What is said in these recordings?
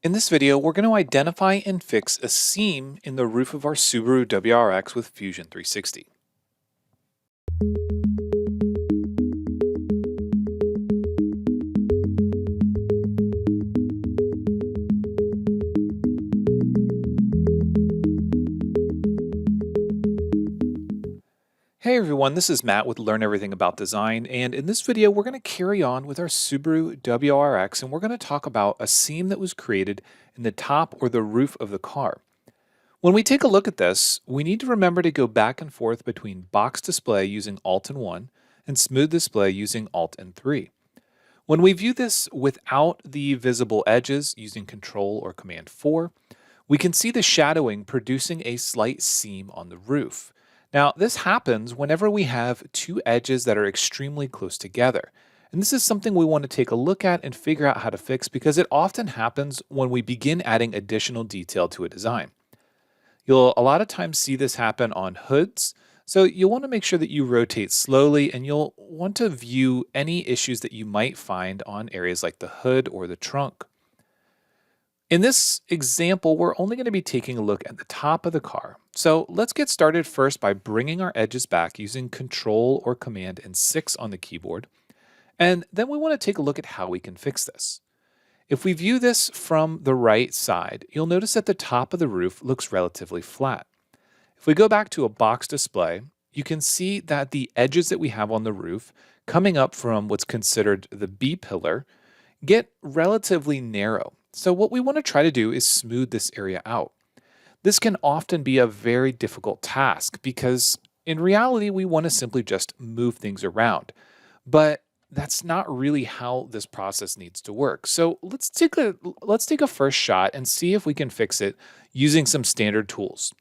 In this video, we're going to identify and fix a seam in the roof of our Subaru WRX with Fusion 360. Hey everyone, this is Matt with Learn Everything About Design, and in this video we're going to carry on with our Subaru WRX and we're going to talk about a seam that was created in the top or the roof of the car. When we take a look at this, we need to remember to go back and forth between box display using Alt and 1 and smooth display using Alt and 3. When we view this without the visible edges using Control or Command 4, we can see the shadowing producing a slight seam on the roof. Now, this happens whenever we have two edges that are extremely close together. And this is something we want to take a look at and figure out how to fix because it often happens when we begin adding additional detail to a design. You'll a lot of times see this happen on hoods, so you'll want to make sure that you rotate slowly and you'll want to view any issues that you might find on areas like the hood or the trunk. In this example, we're only going to be taking a look at the top of the car. So let's get started first by bringing our edges back using Control or Command and 6 on the keyboard. And then we want to take a look at how we can fix this. If we view this from the right side, you'll notice that the top of the roof looks relatively flat. If we go back to a box display, you can see that the edges that we have on the roof coming up from what's considered the B pillar get relatively narrow. So what we want to try to do is smooth this area out. This can often be a very difficult task because in reality, we want to simply just move things around. But that's not really how this process needs to work. So let's take a first shot and see if we can fix it using some standard tools.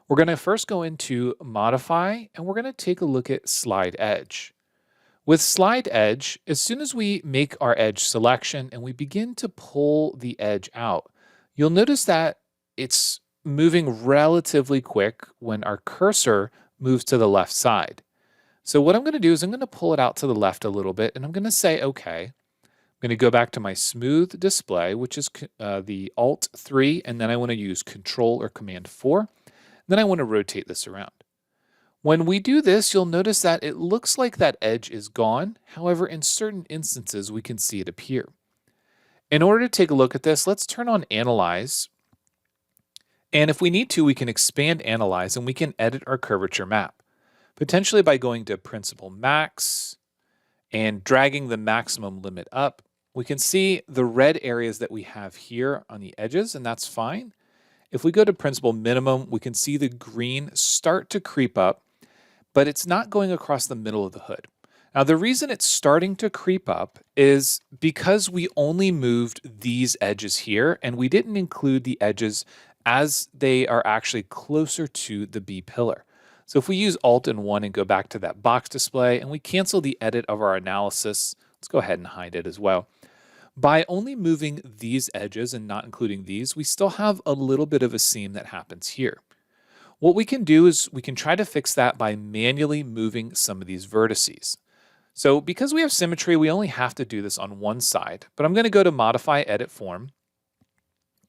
We're going to first go into Modify and we're going to take a look at Slide Edge. With Slide Edge, as soon as we make our edge selection and we begin to pull the edge out, you'll notice that it's moving relatively quick when our cursor moves to the left side. So what I'm going to do is I'm going to pull it out to the left a little bit and I'm going to say OK. I'm going to go back to my smooth display, which is the Alt 3, and then I want to use Control or Command 4. Then I want to rotate this around. When we do this, you'll notice that it looks like that edge is gone. However, in certain instances, we can see it appear. In order to take a look at this, let's turn on Analyze. And if we need to, we can expand Analyze and we can edit our curvature map, potentially by going to Principal Max and dragging the maximum limit up. We can see the red areas that we have here on the edges, and that's fine. If we go to Principal Minimum, we can see the green start to creep up, but it's not going across the middle of the hood. Now, the reason it's starting to creep up is because we only moved these edges here, and we didn't include the edges as they are actually closer to the B pillar. So if we use Alt and 1 and go back to that box display, and we cancel the edit of our analysis, let's go ahead and hide it as well. By only moving these edges and not including these, we still have a little bit of a seam that happens here. What we can do is we can try to fix that by manually moving some of these vertices. So because we have symmetry, we only have to do this on one side, but I'm going to go to Modify Edit Form,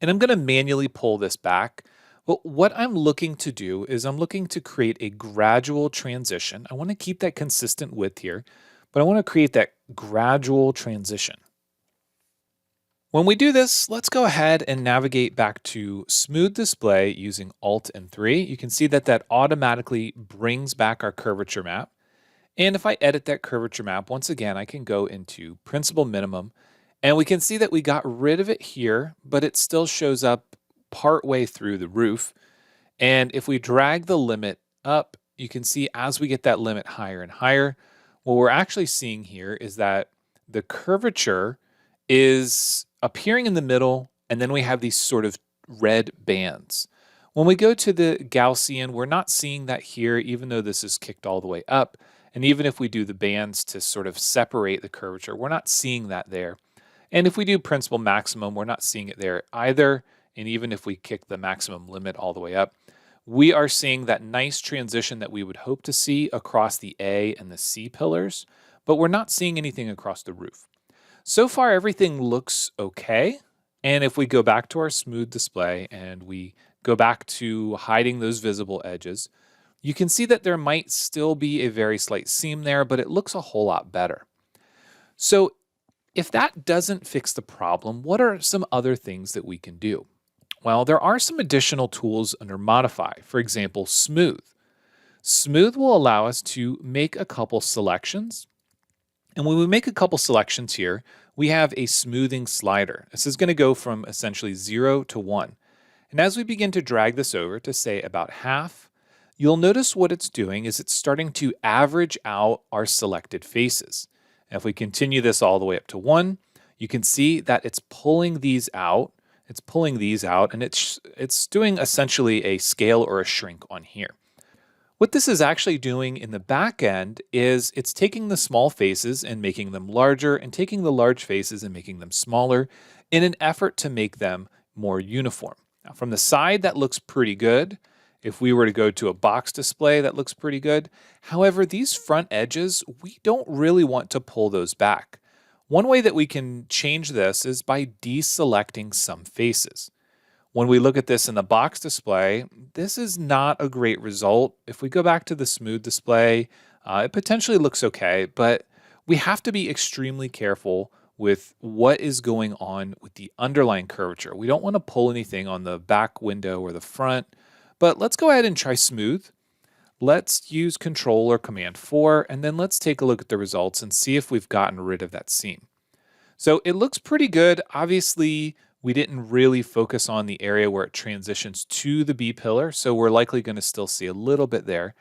and I'm going to manually pull this back. But what I'm looking to do is I'm looking to create a gradual transition. I want to keep that consistent width here, but I want to create that gradual transition. When we do this, let's go ahead and navigate back to Smooth Display using Alt and 3. You can see that that automatically brings back our curvature map. And if I edit that curvature map, once again, I can go into Principal Minimum, and we can see that we got rid of it here, but it still shows up partway through the roof. And if we drag the limit up, you can see as we get that limit higher and higher, what we're actually seeing here is that the curvature is appearing in the middle, and then we have these sort of red bands. When we go to the Gaussian, we're not seeing that here, even though this is kicked all the way up. And even if we do the bands to sort of separate the curvature, we're not seeing that there. And if we do Principal Maximum, we're not seeing it there either. And even if we kick the maximum limit all the way up, we are seeing that nice transition that we would hope to see across the A and the C pillars, but we're not seeing anything across the roof. So far, everything looks okay. And if we go back to our smooth display and we go back to hiding those visible edges, you can see that there might still be a very slight seam there, but it looks a whole lot better. So if that doesn't fix the problem, what are some other things that we can do? Well, there are some additional tools under Modify. For example, Smooth. Smooth will allow us to make a couple selections. And when we make a couple selections here, we have a smoothing slider. This is going to go from essentially 0 to 1. And as we begin to drag this over to say about half, you'll notice what it's doing is it's starting to average out our selected faces. And if we continue this all the way up to 1, you can see that it's pulling these out. It's pulling these out, and it's doing essentially a scale or a shrink on here. What this is actually doing in the back end is it's taking the small faces and making them larger and taking the large faces and making them smaller in an effort to make them more uniform. Now, from the side, that looks pretty good. If we were to go to a box display, that looks pretty good. However, these front edges, we don't really want to pull those back. One way that we can change this is by deselecting some faces. When we look at this in the box display, this is not a great result. If we go back to the smooth display, it potentially looks okay, but we have to be extremely careful with what is going on with the underlying curvature. We don't want to pull anything on the back window or the front, but let's go ahead and try smooth. Let's use Control or Command 4, and then let's take a look at the results and see if we've gotten rid of that seam. So it looks pretty good. Obviously, we didn't really focus on the area where it transitions to the B-pillar, so we're likely going to still see a little bit there.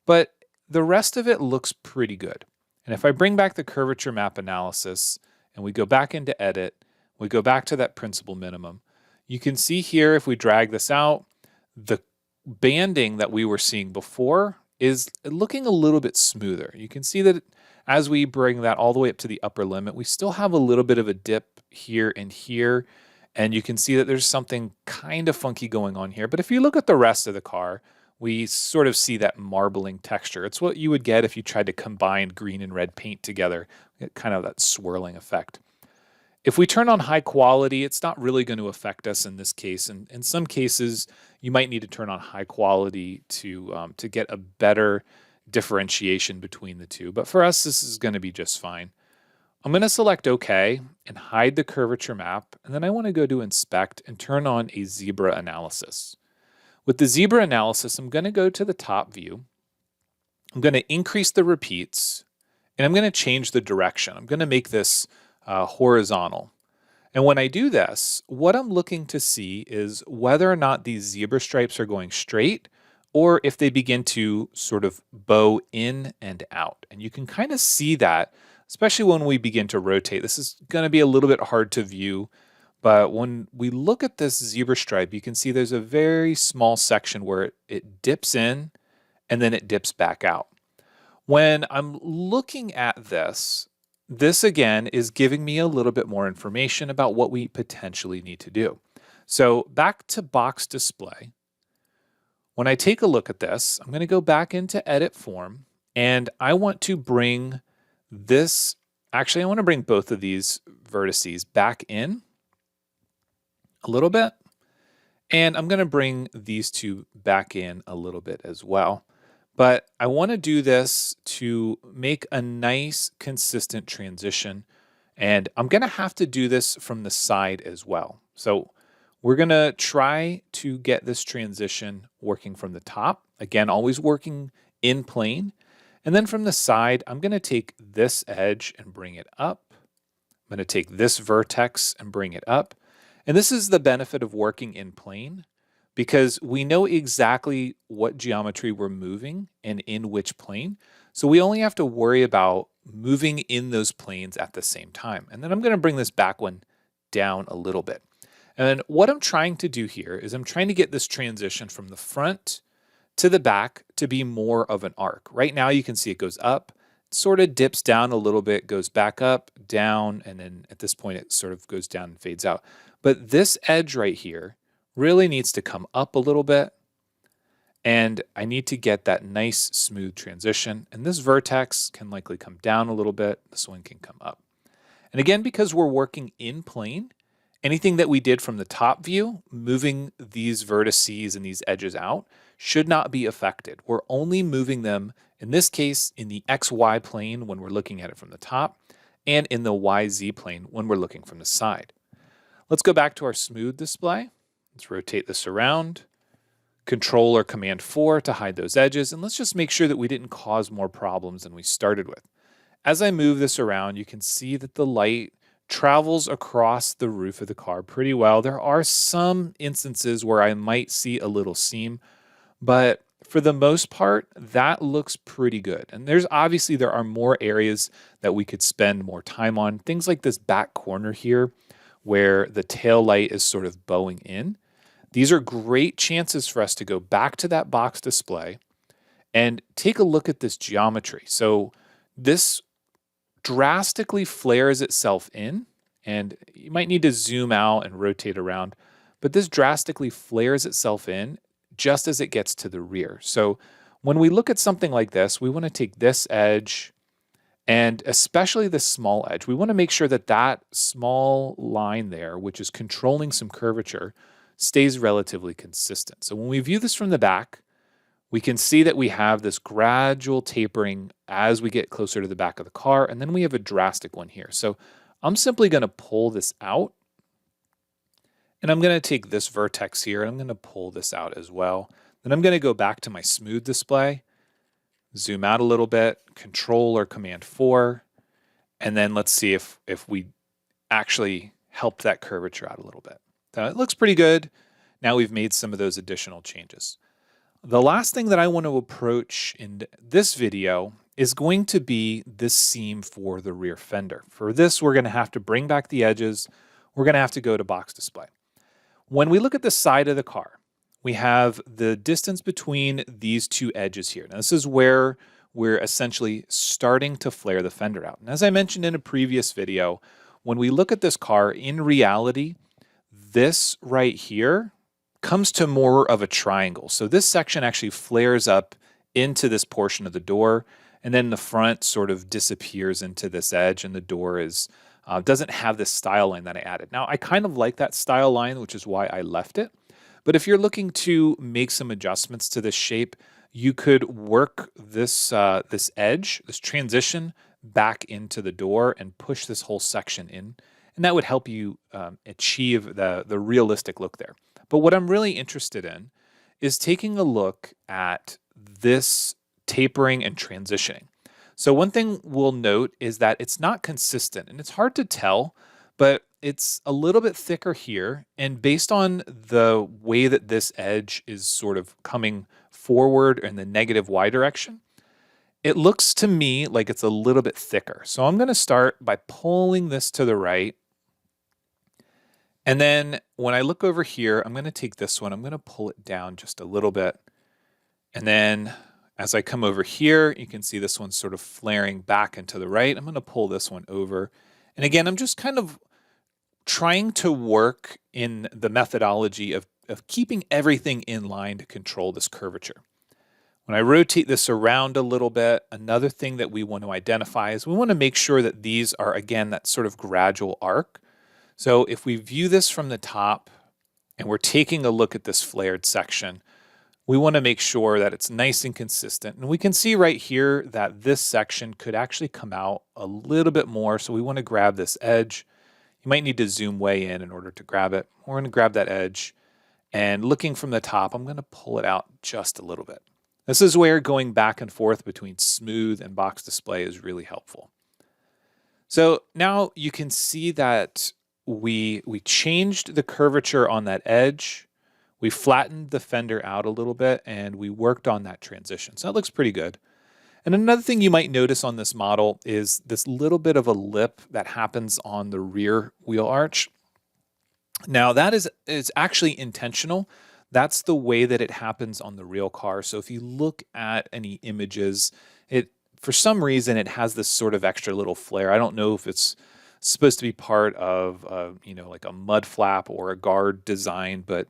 But the rest of it looks pretty good. And if I bring back the curvature map analysis and we go back into Edit, we go back to that principal minimum, you can see here if we drag this out, the banding that we were seeing before is looking a little bit smoother. You can see that as we bring that all the way up to the upper limit, we still have a little bit of a dip here and here. And you can see that there's something kind of funky going on here. But if you look at the rest of the car, we sort of see that marbling texture. It's what you would get if you tried to combine green and red paint together, kind of that swirling effect. If we turn on high quality, it's not really going to affect us in this case. And in some cases, you might need to turn on high quality to get a better differentiation between the two. But for us, this is going to be just fine. I'm going to select OK and hide the curvature map, and then I want to go to Inspect and turn on a zebra analysis. With the zebra analysis, I'm going to go to the top view. I'm going to increase the repeats, and I'm going to change the direction. I'm going to make this horizontal. And when I do this, what I'm looking to see is whether or not these zebra stripes are going straight or if they begin to sort of bow in and out. And you can kind of see that, especially when we begin to rotate. This is going to be a little bit hard to view, but when we look at this zebra stripe, you can see there's a very small section where it dips in and then it dips back out. When I'm looking at this again is giving me a little bit more information about what we potentially need to do. So back to box display. When I take a look at this, I'm going to go back into Edit Form, and I want to bring this, actually I want to bring both of these vertices back in a little bit, and I'm going to bring these two back in a little bit as well. But I want to do this to make a nice consistent transition, and I'm going to have to do this from the side as well. So we're going to try to get this transition working from the top, again always working in plane. And then from the side, I'm going to take this edge and bring it up. I'm going to take this vertex and bring it up. And this is the benefit of working in plane, because we know exactly what geometry we're moving and in which plane. So we only have to worry about moving in those planes at the same time. And then I'm going to bring this back one down a little bit. And what I'm trying to do here is I'm trying to get this transition from the front to the back to be more of an arc. Right now you can see it goes up, sort of dips down a little bit, goes back up, down, and then at this point it sort of goes down and fades out. But this edge right here really needs to come up a little bit, and I need to get that nice smooth transition. And this vertex can likely come down a little bit. This one can come up. And again, because we're working in plane, Anything that we did from the top view, moving these vertices and these edges out, should not be affected. We're only moving them, in this case, in the XY plane when we're looking at it from the top, and in the YZ plane when we're looking from the side. Let's go back to our smooth display. Let's rotate this around. Control or Command 4 to hide those edges, and let's just make sure that we didn't cause more problems than we started with. As I move this around, you can see that the light travels across the roof of the car pretty well. There are some instances where I might see a little seam, but for the most part, that looks pretty good. And there are more areas that we could spend more time on. Things like this back corner here, where the tail light is sort of bowing in. These are great chances for us to go back to that box display and take a look at this geometry. So this drastically flares itself in, and you might need to zoom out and rotate around, but this drastically flares itself in just as it gets to the rear. So when we look at something like this, we want to take this edge and especially this small edge. We want to make sure that that small line there, which is controlling some curvature, stays relatively consistent. So when we view this from the back, we can see that we have this gradual tapering as we get closer to the back of the car, and then we have a drastic one here. So I'm simply going to pull this out, and I'm going to take this vertex here, and I'm going to pull this out as well. Then I'm going to go back to my smooth display, zoom out a little bit, Control or Command 4, and then let's see if we actually help that curvature out a little bit. It looks pretty good. Now we've made some of those additional changes. The last thing that I want to approach in this video is going to be this seam for the rear fender. For this, we're going to have to bring back the edges. We're going to have to go to box display. When we look at the side of the car, we have the distance between these two edges here. Now, this is where we're essentially starting to flare the fender out. And as I mentioned in a previous video, when we look at this car, in reality, this right here comes to more of a triangle. So this section actually flares up into this portion of the door, and then the front sort of disappears into this edge, and the door is doesn't have this style line that I added. Now, I kind of like that style line, which is why I left it. But if you're looking to make some adjustments to this shape, you could work this this edge, this transition, back into the door and push this whole section in. And that would help you achieve the realistic look there. But what I'm really interested in is taking a look at this tapering and transitioning. So one thing we'll note is that it's not consistent, and it's hard to tell, but it's a little bit thicker here. And based on the way that this edge is sort of coming forward in the negative Y direction, it looks to me like it's a little bit thicker. So I'm going to start by pulling this to the right. And then when I look over here, I'm going to take this one, I'm going to pull it down just a little bit. And then as I come over here, you can see this one's sort of flaring back and to the right. I'm going to pull this one over. And again, I'm just kind of trying to work in the methodology of keeping everything in line to control this curvature. When I rotate this around a little bit, another thing that we want to identify is we want to make sure that these are, again, that sort of gradual arc. So if we view this from the top and we're taking a look at this flared section, we want to make sure that it's nice and consistent. And we can see right here that this section could actually come out a little bit more. So we want to grab this edge. You might need to zoom way in order to grab it. We're going to grab that edge, and looking from the top, I'm going to pull it out just a little bit. This is where going back and forth between smooth and box display is really helpful. So now you can see that we changed the curvature on that edge. We flattened the fender out a little bit, and we worked on that transition. So that looks pretty good. And another thing you might notice on this model is this little bit of a lip that happens on the rear wheel arch. Now that is actually intentional. That's the way that it happens on the real car. So if you look at any images, for some reason it has this sort of extra little flare. I don't know if it's supposed to be part of like a mud flap or a guard design, but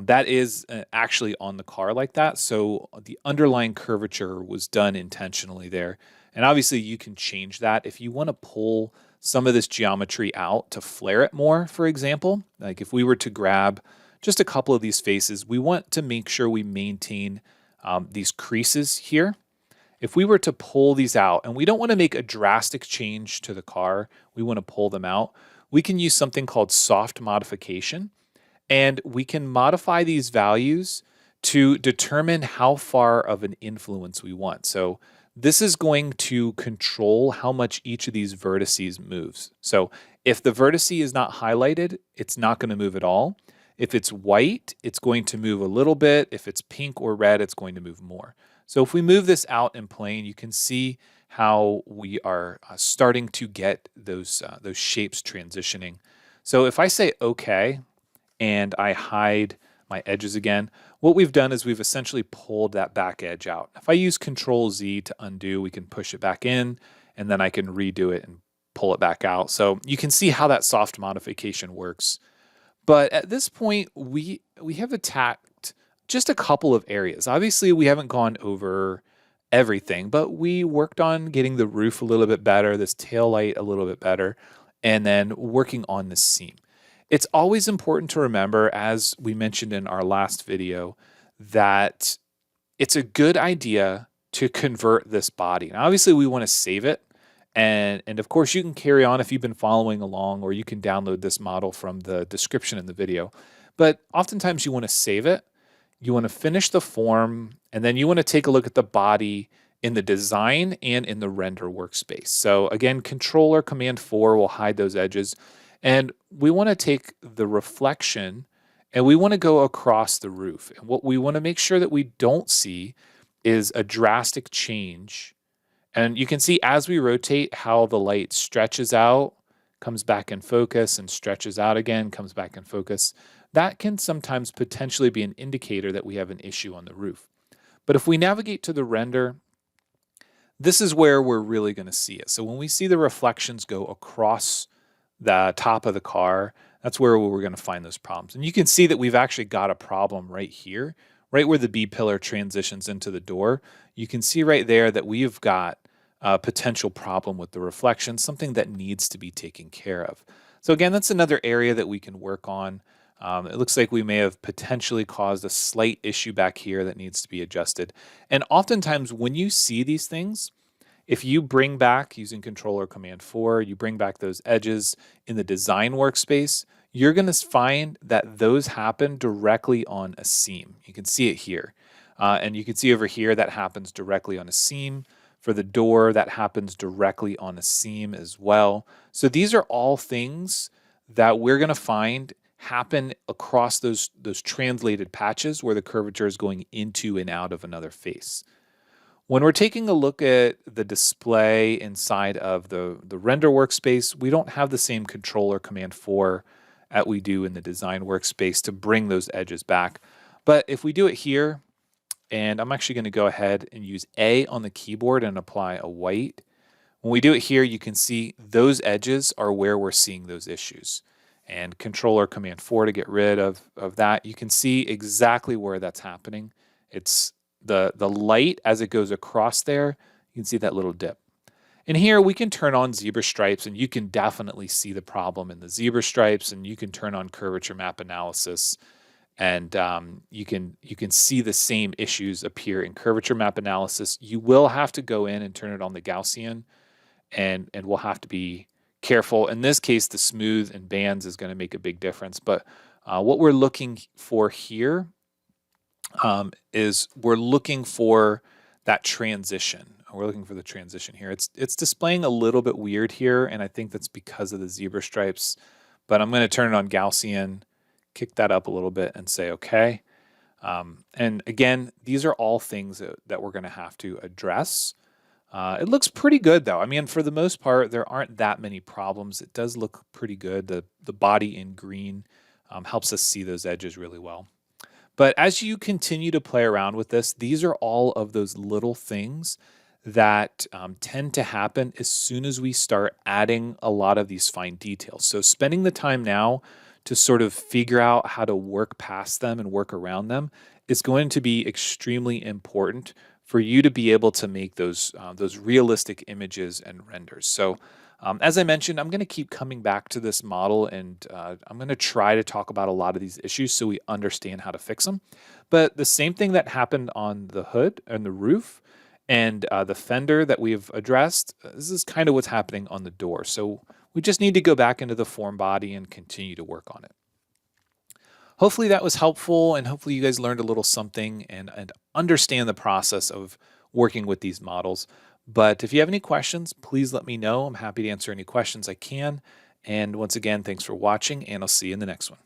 that is actually on the car like that. So the underlying curvature was done intentionally there. And obviously you can change that. If you want to pull some of this geometry out to flare it more, for example. Like if we were to grab just a couple of these faces, we want to make sure we maintain these creases here. If we were to pull these out, and we don't want to make a drastic change to the car, we want to pull them out, we can use something called soft modification, and we can modify these values to determine how far of an influence we want. So this is going to control how much each of these vertices moves. So if the vertex is not highlighted, it's not going to move at all. If it's white, it's going to move a little bit. If it's pink or red, it's going to move more. So if we move this out in plane, you can see how we are starting to get those shapes transitioning. So if I say OK and I hide my edges again, what we've done is we've essentially pulled that back edge out. If I use Control Z to undo, we can push it back in, and then I can redo it and pull it back out. So you can see how that soft modification works. But at this point, we have attacked just a couple of areas. Obviously, we haven't gone over everything, but we worked on getting the roof a little bit better, this tail light a little bit better, and then working on the seam. It's always important to remember, as we mentioned in our last video, that it's a good idea to convert this body. And obviously, we want to save it. And of course, you can carry on if you've been following along, or you can download this model from the description in the video. But oftentimes you want to save it, you want to finish the form, and then you want to take a look at the body in the design and in the render workspace. So again, Control or Command 4 will hide those edges. And we want to take the reflection and we want to go across the roof. And what we want to make sure that we don't see is a drastic change. And you can see as we rotate how the light stretches out, comes back in focus, and stretches out again, comes back in focus. That can sometimes potentially be an indicator that we have an issue on the roof. But if we navigate to the render, this is where we're really going to see it. So when we see the reflections go across the top of the car, that's where we're going to find those problems. And you can see that we've actually got a problem right here, right where the B-pillar transitions into the door. You can see right there that we've got a potential problem with the reflection, something that needs to be taken care of. So again, that's another area that we can work on. It looks like we may have potentially caused a slight issue back here that needs to be adjusted. And oftentimes when you see these things, if you bring back, using Control or Command 4, you bring back those edges in the design workspace, you're going to find that those happen directly on a seam. You can see it here. And you can see over here that happens directly on a seam. For the door, that happens directly on a seam as well. So these are all things that we're going to find happen across those translated patches where the curvature is going into and out of another face. When we're taking a look at the display inside of the render workspace, we don't have the same Control or Command 4 that we do in the design workspace to bring those edges back. But if we do it here, and I'm actually going to go ahead and use A on the keyboard and apply a white. When we do it here, you can see those edges are where we're seeing those issues. And Control or Command 4 to get rid of that. You can see exactly where that's happening. It's the light as it goes across there. You can see that little dip. And here we can turn on zebra stripes, and you can definitely see the problem in the zebra stripes, and you can turn on curvature map analysis. And you can see the same issues appear in curvature map analysis. You will have to go in and turn it on the Gaussian, and we'll have to be careful. In this case, the smooth and bands is going to make a big difference. But what we're looking for here is we're looking for that transition. We're looking for the transition here. It's displaying a little bit weird here, and I think that's because of the zebra stripes. But I'm going to turn it on Gaussian, kick that up a little bit, and say okay. And again, these are all things that we're going to have to address. It looks pretty good though. I mean, for the most part, there aren't that many problems. It does look pretty good. The body in green helps us see those edges really well. But as you continue to play around with this, these are all of those little things that tend to happen as soon as we start adding a lot of these fine details. So spending the time now to sort of figure out how to work past them and work around them is going to be extremely important for you to be able to make those realistic images and renders. So As I mentioned, I'm going to keep coming back to this model and I'm going to try to talk about a lot of these issues so we understand how to fix them. But the same thing that happened on the hood and the roof and the fender that we've addressed, this is kind of what's happening on the door. So we just need to go back into the form body and continue to work on it. Hopefully that was helpful, and hopefully you guys learned a little something and understand the process of working with these models. But if you have any questions, please let me know. I'm happy to answer any questions I can. And once again, thanks for watching, and I'll see you in the next one.